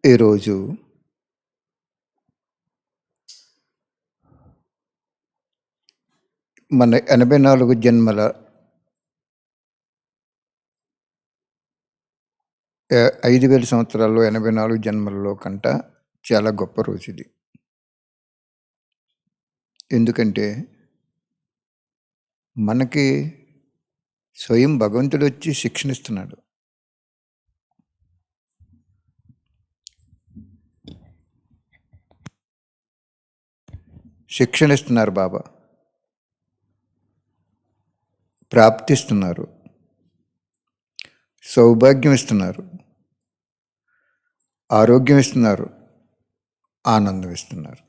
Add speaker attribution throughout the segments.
Speaker 1: ఈరోజు మన 84 జన్మల 5000 సంవత్సరాల్లో 84 జన్మలలో కంట చాలా గొప్ప రోజుది. ఎందుకంటే మనకి స్వయం భగవంతుడొచ్చి శిక్షణిస్తున్నాడు. శిక్షణిస్తున్నారు బాబా. ప్రాప్తిస్తున్నారు. సౌభాగ్యం ఇస్తున్నారు. ఆరోగ్యం ఇస్తున్నారు. ఆనందం ఇస్తున్నారు.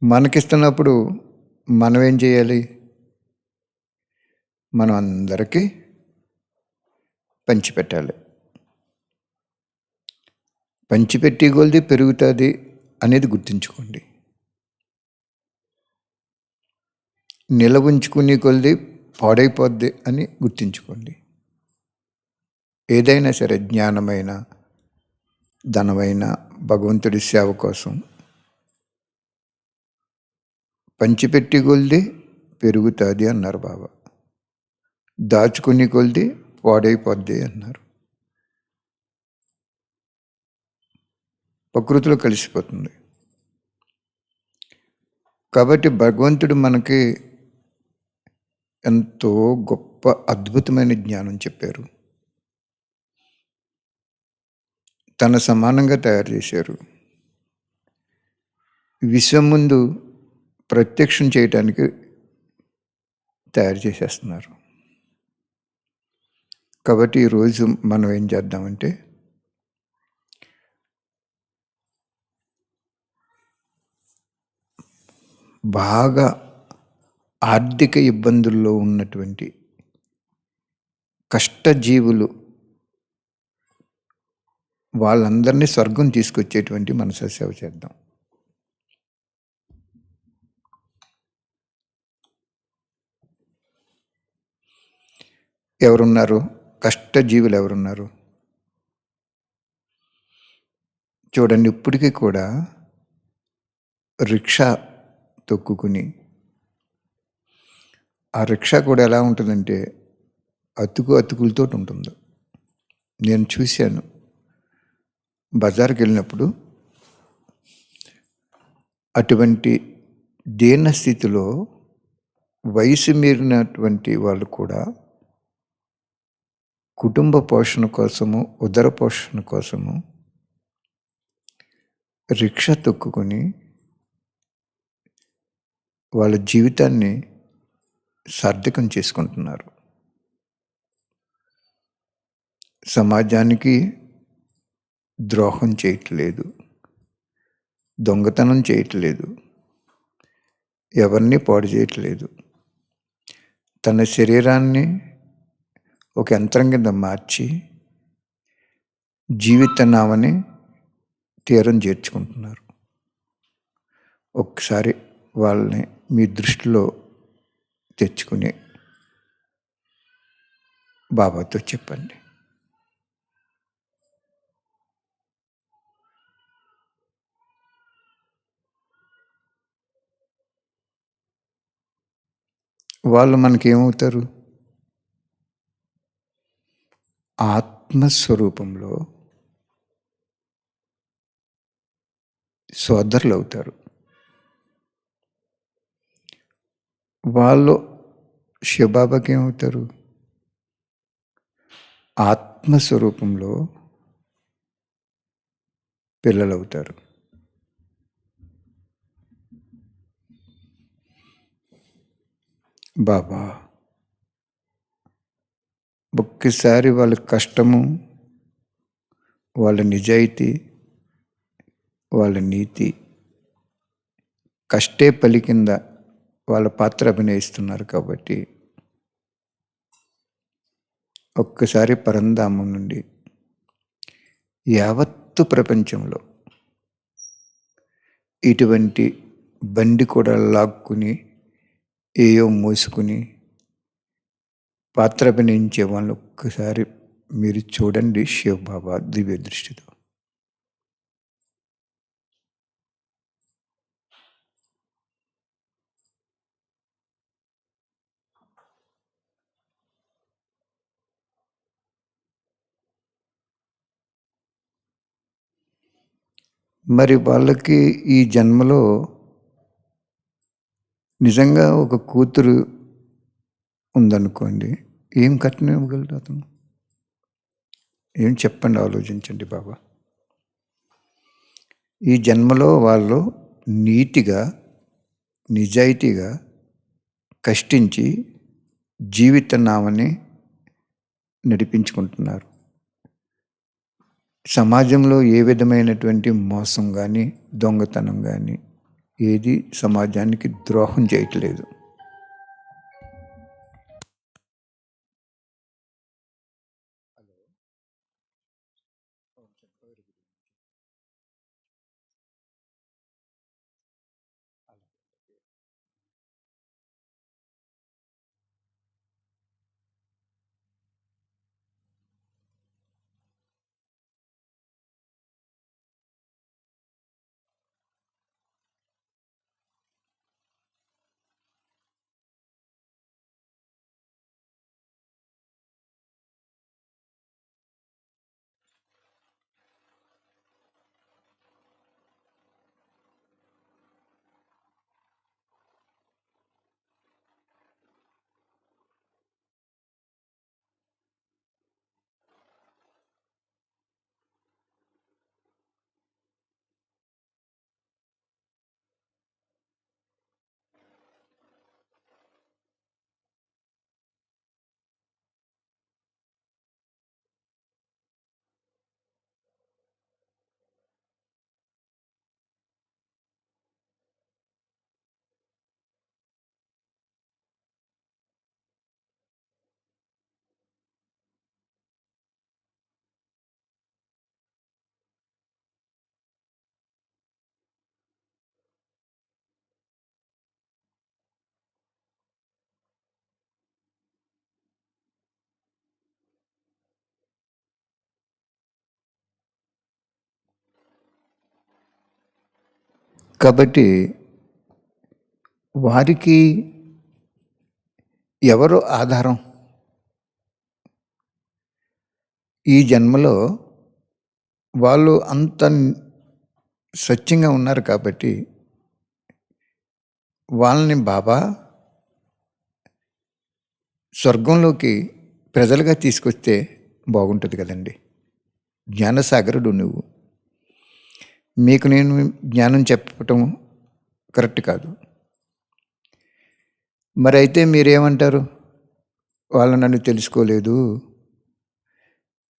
Speaker 1: మనకిస్తున్నప్పుడు మనం ఏం చేయాలి? మనం అందరికీ పంచిపెట్టాలి. పంచిపెట్టి కొలది పెరుగుతుంది అనేది గుర్తుంచుకోండి. నిలవ ఉంచుకునే కొలది పాడైపోద్ది అని గుర్తుంచుకోండి. ఏదైనా సరే, జ్ఞానమైన, ధనమైన, భగవంతుడి సేవ కోసం పంచిపెట్టి కొలది పెరుగుతుంది అన్నారు బాబా. దాచుకుని కొలది పాడైపోద్ది అన్నారు. ప్రకృతిలో కలిసిపోతుంది. కాబట్టి భగవంతుడు మనకి ఎంతో గొప్ప అద్భుతమైన జ్ఞానం చెప్పారు. తన సమానంగా తయారు చేశారు. విశ్వం ముందు ప్రత్యక్షం చేయటానికి తయారు చేసేస్తున్నారు. కాబట్టి ఈరోజు మనం ఏం చేద్దామంటే, బాగా ఆర్థిక ఇబ్బందుల్లో ఉన్నటువంటి కష్టజీవులు, వాళ్ళందరినీ స్వర్గం తీసుకొచ్చేటువంటి మనసా సేవ చేద్దాం. ఎవరున్నారు? కష్టజీవులు ఎవరున్నారు? చూడండి, ఇప్పటికీ కూడా రిక్షా తొక్కుకుని, ఆ రిక్షా కూడా ఎలా ఉంటుందంటే అతుకులతో ఉంటుంది. నేను చూశాను బజార్కి వెళ్ళినప్పుడు. అటువంటి దీన స్థితిలో వయసు మీరినటువంటి వాళ్ళు కూడా కుటుంబ పోషణ కోసము, ఉదర పోషణ కోసము రిక్షా తొక్కుకొని వాళ్ళ జీవితాన్ని సార్థకం చేసుకుంటున్నారు. సమాజానికి ద్రోహం చేయట్లేదు, దొంగతనం చేయట్లేదు, ఎవరిని పాడు చేయట్లేదు. తన శరీరాన్ని ఒక యంత్రం కింద మార్చి జీవితనామని తీరం చేర్చుకుంటున్నారు. ఒక్కసారి వాళ్ళని మీ దృష్టిలో తెచ్చుకుని బాబాతో చెప్పండి. వాళ్ళు మనకేమవుతారు? ఆత్మస్వరూపంలో సోదరులు అవుతారు. వాళ్ళు శివబాబాకి ఏమవుతారు? ఆత్మస్వరూపంలో పిల్లలవుతారు. బాబా ఒక్కసారి వాళ్ళ కష్టము, వాళ్ళ నిజాయితీ, వాళ్ళ నీతి, కష్టే పలికింద వాళ్ళ పాత్ర అభినయిస్తున్నారు. కాబట్టి ఒక్కసారి పరంధామం నుండి యావత్తు ప్రపంచంలో ఇటువంటి బండి కూడా లాక్కుని ఏయో మోసుకుని పాత్ర అభినయించే వాళ్ళు ఒక్కసారి మీరు చూడండి శివబాబా దివ్య దృష్టితో. మరి వాళ్ళకి ఈ జన్మలో నిజంగా ఒక కూతురు ఉందనుకోండి, ఏం కట్నం ఇవ్వగలడు అతను? ఏం చెప్పండి, ఆలోచించండి బాబా. ఈ జన్మలో వాళ్ళు నీతిగా, నిజాయితీగా కష్టించి జీవిత నామని నడిపించుకుంటున్నారు. సమాజంలో ఏ విధమైనటువంటి మోసం కానీ, దొంగతనం కానీ ఏది సమాజానికి ద్రోహం చేయట్లేదు. కాబట్టి వారికి ఎవరు ఆధారం? ఈ జన్మలో వాళ్ళు అంత స్వచ్ఛంగా ఉన్నారు కాబట్టి వాళ్ళని బాబా స్వర్గంలోకి ప్రజలుగా తీసుకొస్తే బాగుంటుంది కదండి. జ్ఞానసాగరుడు నువ్వు, మీకు నేను జ్ఞానం చెప్పటం కరెక్ట్ కాదు. మరి అయితే మీరేమంటారు? వాళ్ళు నన్ను తెలుసుకోలేదు,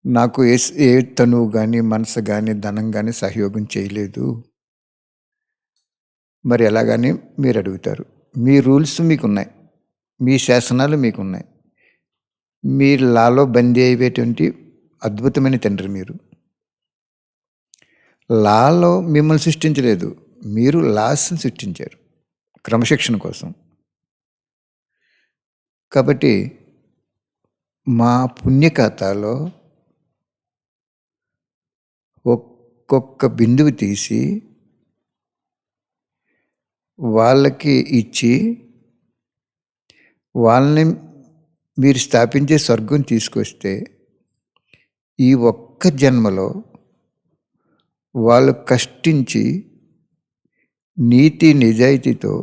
Speaker 1: నాకు ఏ తనువు కానీ, మనసు కానీ, ధనం కానీ సహయోగం చేయలేదు, మరి ఎలాగని మీరు అడుగుతారు. మీ రూల్స్ మీకున్నాయి, మీ శాసనాలు మీకున్నాయి, మీ లాలో బందీ అయ్యేటువంటి అద్భుతమైన తండ్రి మీరు. లాలో మిమ్మల్ని సృష్టించలేదు, మీరు లాస్ని సృష్టించారు క్రమశిక్షణ కోసం. కాబట్టి మా పుణ్యఖాతాలో ఒక్కొక్క బిందువు తీసి వాళ్ళకి ఇచ్చి వాళ్ళని మీరు స్థాపించే స్వర్గం తీసుకొస్తే ఈ ఒక్క జన్మలో వాళ్ళు కష్టించి నీతి నిజాయితీతో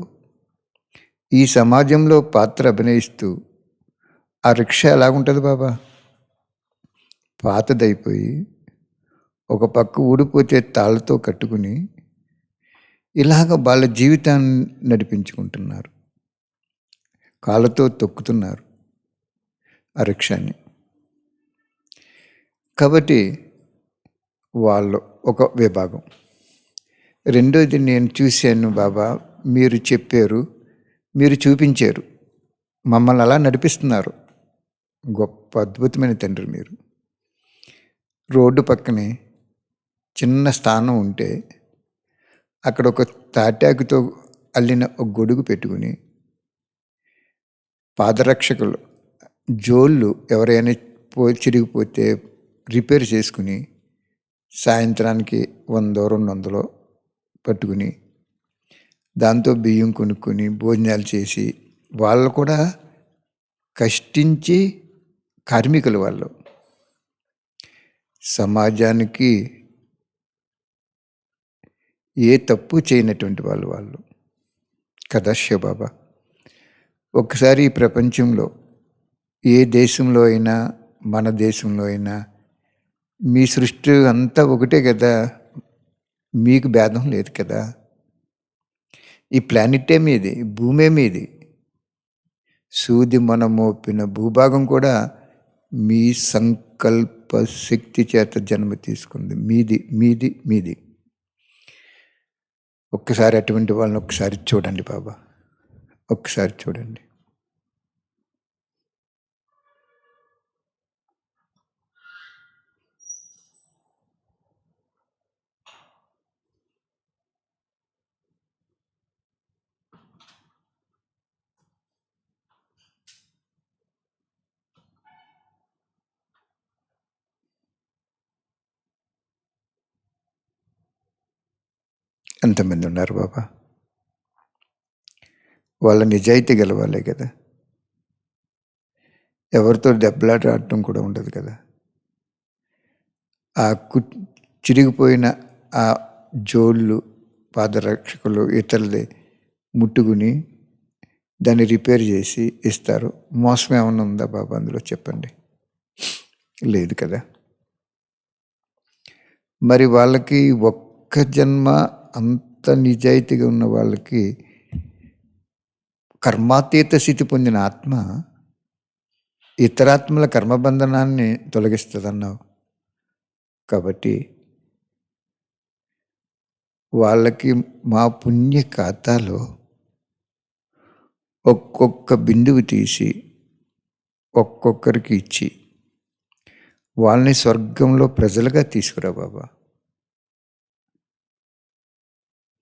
Speaker 1: ఈ సమాజంలో పాత్ర అభినయిస్తూ, ఆ రిక్షా ఎలాగుంటుంది బాబా? పాతదైపోయి ఒక పక్క ఊడిపోతే తాళ్ళతో కట్టుకుని ఇలాగ వాళ్ళ జీవితాన్ని నడిపించుకుంటున్నారు, కాళ్ళతో తొక్కుతున్నారు ఆ రిక్షాని. కాబట్టి వాళ్ళు ఒక విభాగం. రెండోది, నేను చూశాను బాబా, మీరు చెప్పారు, మీరు చూపించారు, మమ్మల్ని అలా నడిపిస్తున్నారు. గొప్ప అద్భుతమైన తండ్రి మీరు. రోడ్డు పక్కనే చిన్న స్థానం ఉంటే అక్కడ ఒక తాటాకుతో అల్లిన ఒక గొడుగు పెట్టుకుని పాదరక్షకులు, జోళ్ళు ఎవరైనా చిరిగిపోతే రిపేర్ చేసుకుని సాయంత్రానికి 100 200 పట్టుకుని దాంతో బియ్యం కొనుక్కొని భోజనాలు చేసి వాళ్ళు కూడా కష్టించి కార్మికులు వాళ్ళు సమాజానికి ఏ తప్పు చేయనటువంటి వాళ్ళు కదా శివబాబా. ఒకసారి ఈ ప్రపంచంలో ఏ దేశంలో అయినా మన దేశంలో అయినా మీ సృష్టి అంతా ఒకటే కదా, మీకు భేదం లేదు కదా. ఈ ప్లానెటే మీది, భూమే మీది. సూది మన మోపిన భూభాగం కూడా మీ సంకల్ప శక్తి చేత జన్మ తీసుకుంది. మీది మీది మీది. ఒక్కసారి అటువంటి వాళ్ళని ఒక్కసారి చూడండి బాబా, ఒక్కసారి చూడండి. ఎంతమంది ఉన్నారు బాబా? వాళ్ళ నిజాయితీ గెలవాలే కదా, ఎవరితో దెబ్బలాట ఆడటం కూడా ఉండదు కదా. ఆ చిరిగిపోయిన ఆ జోళ్ళు, పాదరక్షకులు ఇతరులది ముట్టుకుని దాన్ని రిపేర్ చేసి ఇస్తారు. మోసం ఏమైనా ఉందా బాబా అందులో చెప్పండి? లేదు కదా. మరి వాళ్ళకి ఒక్క జన్మ అంత నిజాయితీగా ఉన్న వాళ్ళకి కర్మాతీత స్థితి పొందిన ఆత్మ ఇతరాత్మల కర్మబంధనాన్ని తొలగిస్తుందన్నావు కాబట్టి వాళ్ళకి మా పుణ్య ఖాతాలో ఒక్కొక్క బిందువు తీసి ఒక్కొక్కరికి ఇచ్చి వాళ్ళని స్వర్గంలో ప్రజలుగా తీసుకురా బాబా.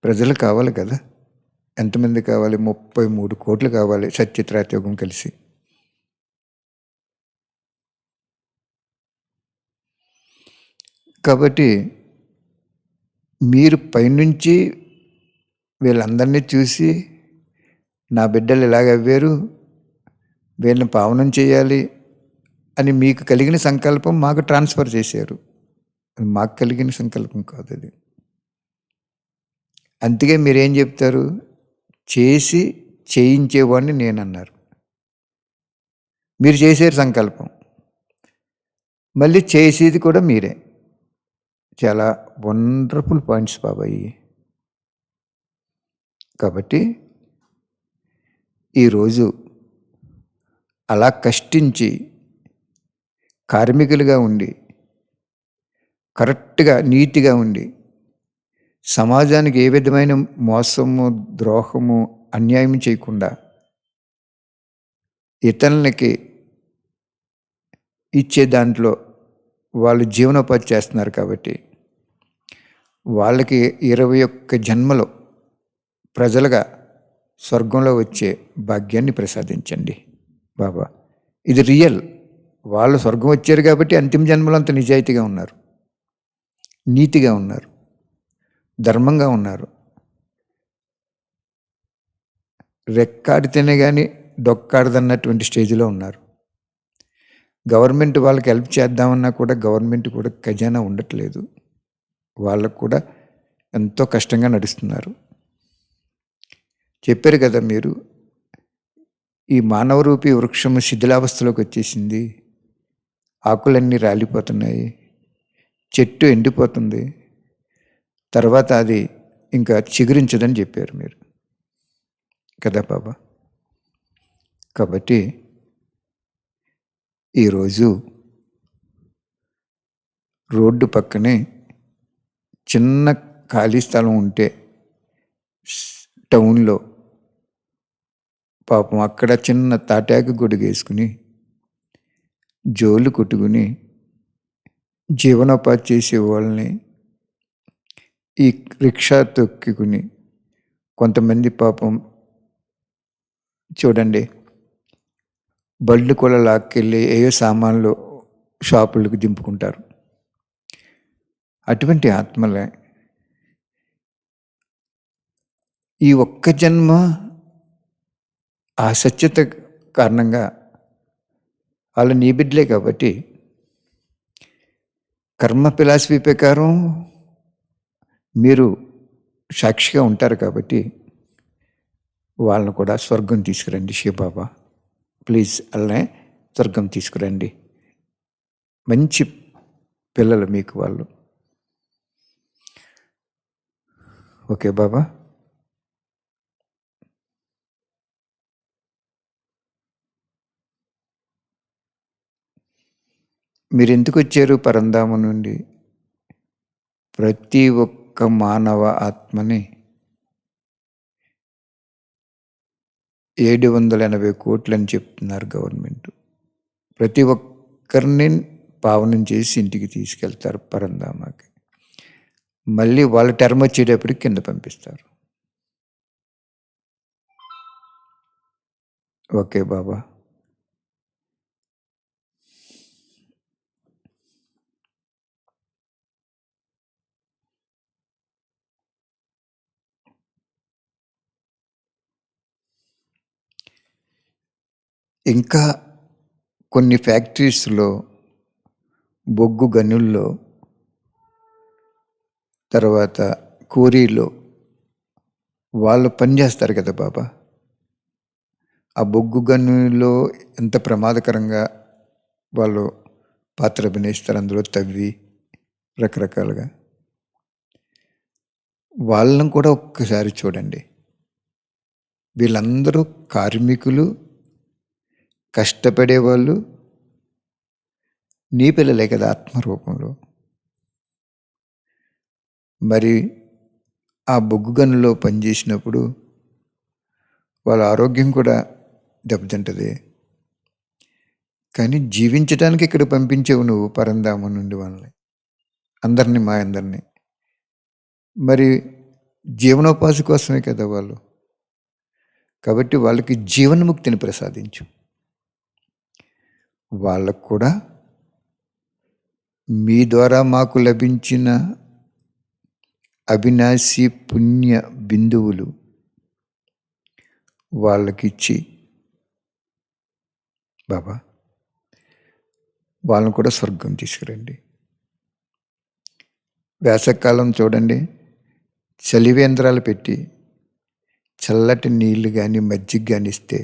Speaker 1: ప్రజలు కావాలి కదా. ఎంతమంది కావాలి? 33 కోట్లు కావాలి సత్యత్రాతయుగం కలిసి. కాబట్టి మీరు పైనుంచి వీళ్ళందరినీ చూసి నా బిడ్డలు ఇలాగవ్వారు, వీళ్ళని పావనం చేయాలి అని మీకు కలిగిన సంకల్పం మాకు ట్రాన్స్ఫర్ చేశారు. మాకు కలిగిన సంకల్పం కాదు అది. అందుకే మీరేం చెప్తారు? చేసి చేయించేవాడిని నేనన్నారు. మీరు చేసారు సంకల్పం, మళ్ళీ చేసేది కూడా మీరే. చాలా వండర్ఫుల్ పాయింట్స్ బాబాయి. కాబట్టి ఈరోజు అలా కష్టించి కార్మికులుగా ఉండి కరెక్ట్గా నీతిగా ఉండి సమాజానికి ఏ విధమైన మోసము, ద్రోహము, అన్యాయం చేయకుండా ఇతరులకి ఇచ్చే దాంట్లో వాళ్ళు జీవనోపాధి చేస్తున్నారు. కాబట్టి వాళ్ళకి 21 జన్మలో ప్రజలుగా స్వర్గంలో వచ్చే భాగ్యాన్ని ప్రసాదించండి బాబా. ఇది రియల్. వాళ్ళు స్వర్గం వచ్చారు కాబట్టి అంతిమ జన్మలో అంత నిజాయితీగా ఉన్నారు, నీతిగా ఉన్నారు, ధర్మంగా ఉన్నారు. రెక్కాడితేనే కానీ డొక్కాడదన్నటువంటి స్టేజ్లో ఉన్నారు. గవర్నమెంట్ వాళ్ళకి హెల్ప్ చేద్దామన్నా కూడా గవర్నమెంట్ కూడా ఖజానా ఉండట్లేదు. వాళ్ళకు కూడా ఎంతో కష్టంగా నడుస్తున్నారు. చెప్పారు కదా మీరు, ఈ మానవ రూపీ వృక్షము శిథిలావస్థలోకి వచ్చేసింది, ఆకులన్నీ రాలిపోతున్నాయి, చెట్టు ఎండిపోతుంది, తర్వాత అది ఇంకా చిగురించదని చెప్పారు మీరు కదా బాబా. కాబట్టి ఈరోజు రోడ్డు పక్కనే చిన్న ఖాళీ స్థలం ఉంటే టౌన్లో పాపం అక్కడ చిన్న తాటాకు గొడుగు వేసుకుని జోలు కొట్టుకుని జీవనోపాధి చేసే వాళ్ళని ఈ రిక్షా తొక్కుని కొంతమంది పాపం చూడండి బళ్ళు కూడా లాక్కెళ్ళి ఏవో సామాన్లు షాపులకు దింపుకుంటారు. అటువంటి ఆత్మలే ఈ ఒక్క జన్మ ఆ సత్యత కారణంగా వాళ్ళు నీ బిడ్డలే కాబట్టి కర్మ ఫిలాసఫీ ప్రకారం మీరు సాక్షిగా ఉంటారు కాబట్టి వాళ్ళను కూడా స్వర్గం తీసుకురండి. శివబాబా ప్లీజ్ అలానే స్వర్గం తీసుకురండి. మంచి పిల్లలు మీకు వాళ్ళు. ఓకే బాబా. మీరు ఎందుకు వచ్చారు పరంధామం నుండి? ప్రతి ఒక్క మానవ ఆత్మని 780 కోట్లు అని చెప్తున్నారు గవర్నమెంట్. ప్రతి ఒక్కరిని పావనం చేసి ఇంటికి తీసుకెళ్తారు పరంధామాకి. మళ్ళీ వాళ్ళ టర్మ్ వచ్చేటప్పటికి కింద పంపిస్తారు. ఓకే బాబా. ఇంకా కొన్ని ఫ్యాక్టరీస్లో, బొగ్గు గనుల్లో, తర్వాత కోరీలో వాళ్ళు పనిచేస్తారు కదా బాబా. ఆ బొగ్గు గనుల్లో ఎంత ప్రమాదకరంగా వాళ్ళు పాత్ర అభినయిస్తారు, అందులో తవ్వి రకరకాలుగా. వాళ్ళని కూడా ఒక్కసారి చూడండి. వీళ్ళందరూ కార్మికులు, కష్టపడేవాళ్ళు, నీ పిల్లలే కదా ఆత్మరూపంలో. మరి ఆ బొగ్గు గనుల్లో పనిచేసినప్పుడు వాళ్ళ ఆరోగ్యం కూడా దెబ్బతింటుంది. కానీ జీవించడానికి ఇక్కడ పంపించేవు నువ్వు పరంధామం నుండి వాళ్ళని, అందరినీ, మా అందరినీ. మరి జీవనోపాధి కోసమే కదా వాళ్ళు. కాబట్టి వాళ్ళకి జీవన్ముక్తిని ప్రసాదించు. వాళ్ళకు కూడా మీ ద్వారా మాకు లభించిన అవినాశి పుణ్య బిందువులు వాళ్ళకిచ్చి బాబా వాళ్ళని కూడా స్వర్గం తీసుకురండి. వేసవకాలం చూడండి, చలివేంద్రాలు పెట్టి చల్లటి నీళ్లు కానీ మజ్జిగ కానీ ఇస్తే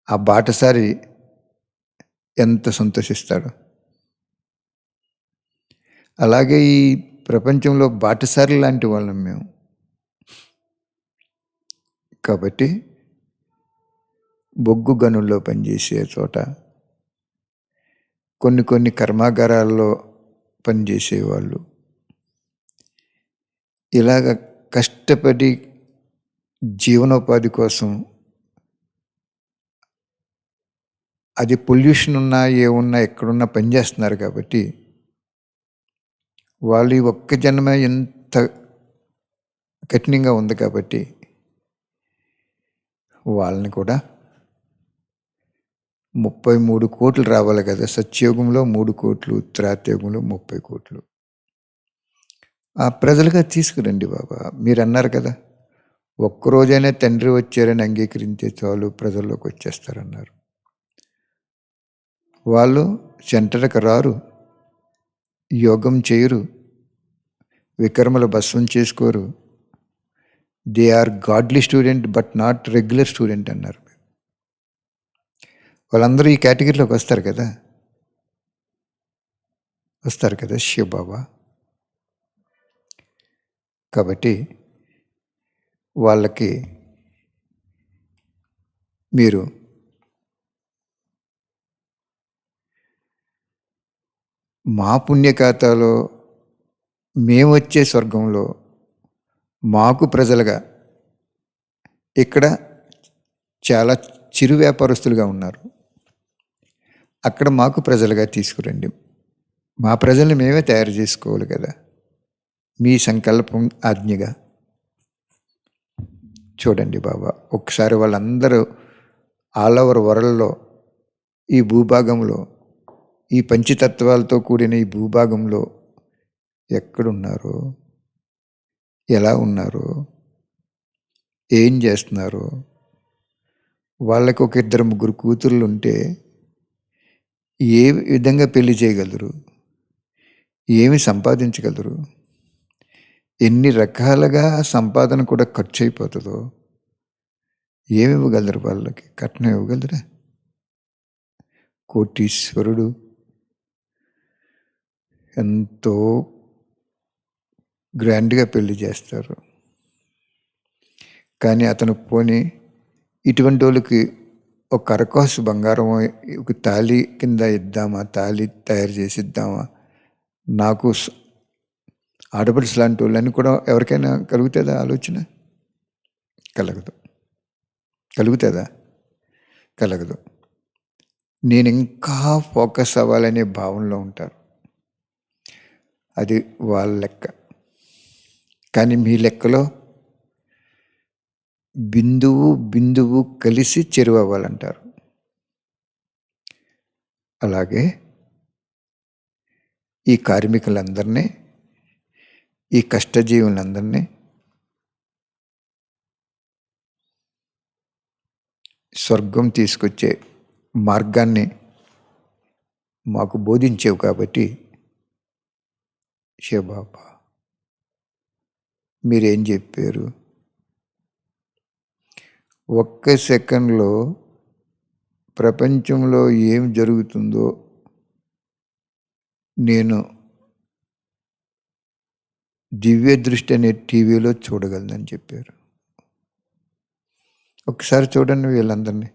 Speaker 1: ఆ బాటసారి ఎంత సంతోషిస్తాడు. అలాగే ఈ ప్రపంచంలో బాటసారి లాంటి వాళ్ళం మేము. కాబట్టి బొగ్గు గనుల్లో పనిచేసే చోట, కొన్ని కర్మాగారాల్లో పనిచేసేవాళ్ళు ఇలాగ కష్టపడి జీవనోపాధి కోసం, అది పొల్యూషన్ ఉన్నా ఏమున్నా ఎక్కడున్నా పనిచేస్తున్నారు కాబట్టి వాళ్ళు ఈ ఒక్క జన్మ ఎంత కఠినంగా ఉంది కాబట్టి వాళ్ళని కూడా 33 కోట్లు రావాలి కదా. సత్యయుగంలో 3 కోట్లు, త్రేతాయుగంలో 30 కోట్లు. ఆ ప్రజలుగా తీసుకురండి బాబా. మీరు అన్నారు కదా, ఒక్కరోజైనా తండ్రి వచ్చారని అంగీకరించే చాలు ప్రజల్లోకి వచ్చేస్తారన్నారు. వాళ్ళు సెంటర్కి రారు, యోగం చేయరు, వికర్మలు భస్వం చేసుకోరు. They are godly student but not regular student అన్నారు. వాళ్ళందరూ ఈ కేటగిరీలోకి వస్తారు కదా, శివబాబా. కాబట్టి వాళ్ళకి మీరు మా పుణ్యఖాతాలో మేము వచ్చే స్వర్గంలో మాకు ప్రజలుగా, ఇక్కడ చాలా చిరు వ్యాపారస్తులుగా ఉన్నారు, అక్కడ మాకు ప్రజలుగా తీసుకురండి. మా ప్రజల్ని మేమే తయారు చేసుకోవాలి కదా, మీ సంకల్పం ఆజ్ఞగా. చూడండి బాబా, ఒకసారి వాళ్ళందరూ ఆల్ ఓవర్ వరల్డ్లో, ఈ భూభాగంలో ఈ పంచతత్వాలతో కూడిన ఈ భూభాగంలో ఎక్కడున్నారో, ఎలా ఉన్నారో, ఏం చేస్తున్నారో, వాళ్ళకి ఒక 2-3 కూతుర్లు ఉంటే ఏ విధంగా పెళ్లి చేయగలరు, ఏమి సంపాదించగలరు, ఎన్ని రకాలుగా సంపాదన కూడా ఖర్చు అయిపోతుందో, ఏమి ఇవ్వగలరు, వాళ్ళకి కట్నం ఇవ్వగలరా? కోటీశ్వరుడు ఎంతో గ్రాండ్గా పెళ్లి చేస్తారు. కానీ అతను పోని ఇటువంటి వాళ్ళకి ఒక అరకాసు బంగారం ఒక తాళి కింద ఇద్దామా, తాళి తయారు చేసి ఇద్దామా, నాకు ఆడపడుచు లాంటి వాళ్ళని కూడా ఎవరికైనా కలుగుతుందా ఆలోచన? కలగదు. కలుగుతుందా? కలగదు. నేను ఇంకా ఫోకస్ అవ్వాలనే భావనలో ఉంటారు. అది వాళ్ళ లెక్క. కానీ మీ లెక్కలో బిందువు కలిసి చెరువు అవ్వాలంటారు. అలాగే ఈ కార్మికులందరినీ, ఈ కష్టజీవులందరినీ స్వర్గం తీసుకొచ్చే మార్గాన్ని మాకు బోధించేవు కాబట్టి శివబాబా మీరేం చెప్పారు? ఒక్క సెకండ్లో ప్రపంచంలో ఏం జరుగుతుందో నేను దివ్య దృష్టి అనే టీవీలో చూడగలనని చెప్పారు. ఒకసారి చూడండి వీళ్ళందరినీ.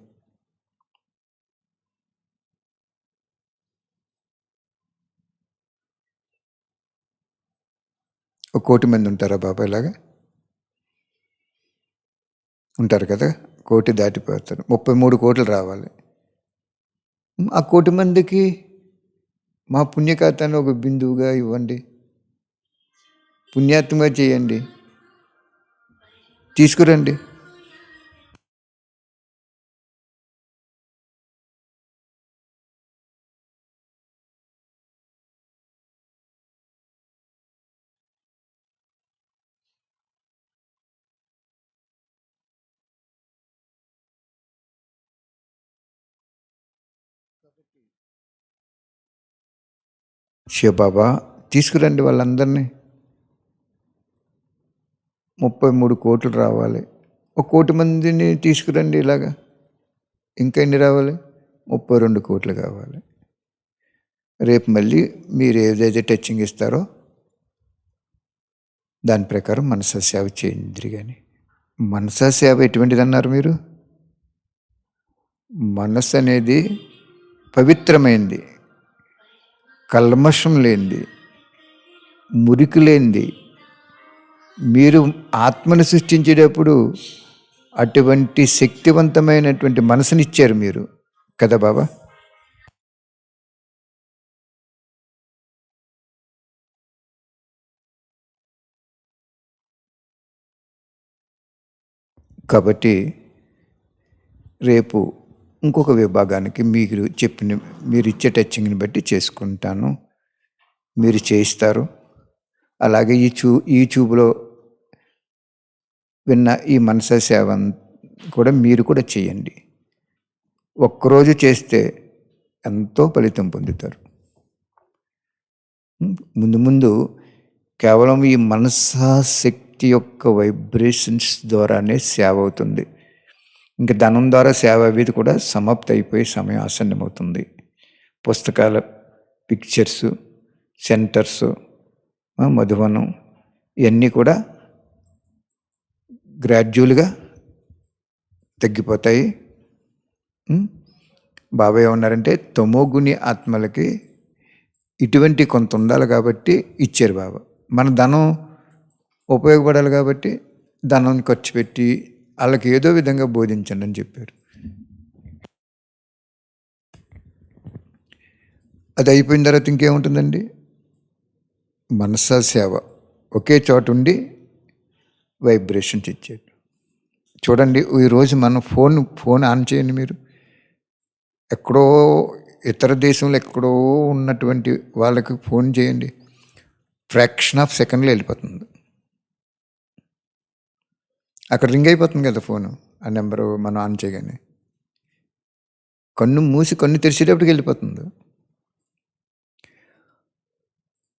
Speaker 1: ఒక 1,000,000 మంది ఉంటారా బాబా? ఇలాగా ఉంటారు కదా, 1,000,000 దాటిపోతారు. 33 కోట్లు రావాలి. ఆ 1,000,000 మందికి మా పుణ్యఖాతాన్ని ఒక బిందువుగా ఇవ్వండి, పుణ్యాత్మగా చేయండి, తీసుకురండి. శివబాబా తీసుకురండి వాళ్ళందరినీ. 33 కోట్లు రావాలి. 1,000,000 మందిని తీసుకురండి. ఇలాగా ఇంకా ఎన్ని రావాలి? 32 కోట్లు కావాలి. రేపు మళ్ళీ మీరు ఏదైతే టచింగ్ ఇస్తారో దాని ప్రకారం మనసా సేవ చేయండి. కానీ మనసా సేవ ఎటువంటిది అన్నారు మీరు? మనస్సు అనేది పవిత్రమైంది, కల్మషం లేనిది, మురికి లేనిది. మీరు ఆత్మను సృష్టించేటప్పుడు అటువంటి శక్తివంతమైనటువంటి మనసునిచ్చారు మీరు కదా బాబా. కాబట్టి రేపు ఇంకొక విభాగానికి మీరు ఇచ్చే టచింగ్ని బట్టి చేసుకుంటాను, మీరు చేయిస్తారు. అలాగే ఈ చూపులో విన్న ఈ మనసా సేవ కూడా మీరు కూడా చేయండి. ఒక్కరోజు చేస్తే ఎంతో ఫలితం పొందుతారు. ముందు కేవలం ఈ మనసా శక్తి యొక్క వైబ్రేషన్స్ ద్వారానే సేవ అవుతుంది. ఇంకా ధనం ద్వారా సేవ అవి కూడా సమాప్తి అయిపోయి సమయం ఆసన్నమవుతుంది. పుస్తకాల పిక్చర్సు, సెంటర్సు, మధువనం ఇవన్నీ కూడా గ్రాడ్యువల్గా తగ్గిపోతాయి. బాబా ఏమన్నారంటే తమోగుణి ఆత్మలకి ఇటువంటి కొంత ఉండాలి కాబట్టి ఇచ్చారు బాబా. మన ధనం ఉపయోగపడాలి కాబట్టి ధనం ఖర్చు పెట్టి వాళ్ళకి ఏదో విధంగా బోధించండి అని చెప్పారు. అది అయిపోయిన తర్వాత ఇంకేముంటుందండి? మనసా సేవ ఒకే చోట ఉండి వైబ్రేషన్స్ ఇచ్చాడు. చూడండి, ఈరోజు మనం ఫోన్ ఆన్ చేయండి. మీరు ఎక్కడో ఇతర దేశంలో ఎక్కడో ఉన్నటువంటి వాళ్ళకి ఫోన్ చేయండి, ఫ్రాక్షన్ ఆఫ్ సెకండ్లో వెళ్ళిపోతుంది. అక్కడ రింగ్ అయిపోతుంది కదా ఫోను, ఆ నెంబరు మనం ఆన్ చేయగానే. కన్ను మూసి కన్ను తెరిచేటప్పటికి వెళ్ళిపోతుంది.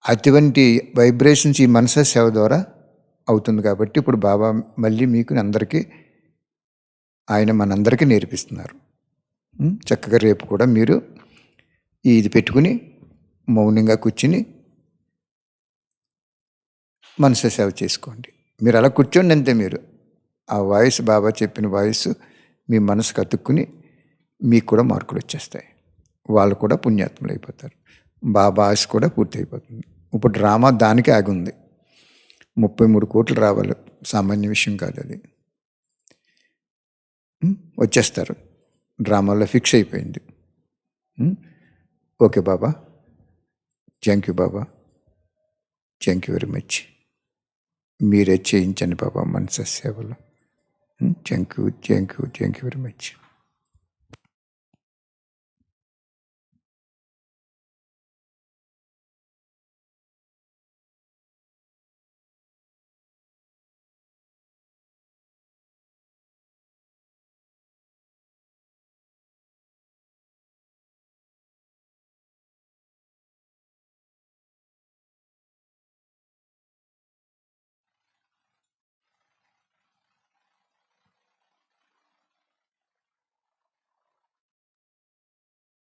Speaker 1: అటువంటి వైబ్రేషన్స్ ఈ మనసా సేవ ద్వారా అవుతుంది. కాబట్టి ఇప్పుడు బాబా మళ్ళీ మీకు అందరికీ ఆయన మనందరికీ నేర్పిస్తున్నారు. చక్కగా రేపు కూడా మీరు ఇది పెట్టుకుని మౌనంగా కూర్చుని మనసా సేవ చేసుకోండి. మీరు అలా కూర్చోండి అంతే. మీరు ఆ వాయిస్, బాబా చెప్పిన వాయిస్ మీ మనసుకు అతుక్కుని మీకు కూడా మార్కులు వచ్చేస్తాయి. వాళ్ళు కూడా పుణ్యాత్ములు అయిపోతారు. బాబా ఆశ కూడా పూర్తి అయిపోతుంది. ఇప్పుడు డ్రామా దానికి ఆగి ఉంది. 33 కోట్లు రావాలి, సామాన్య విషయం కాదు అది. వచ్చేస్తారు, డ్రామాలో ఫిక్స్ అయిపోయింది. Okay Baba, thank you Baba, thank you very much. మీరే చేయించండి బాబా మనసా సేవలో. Thank you very much.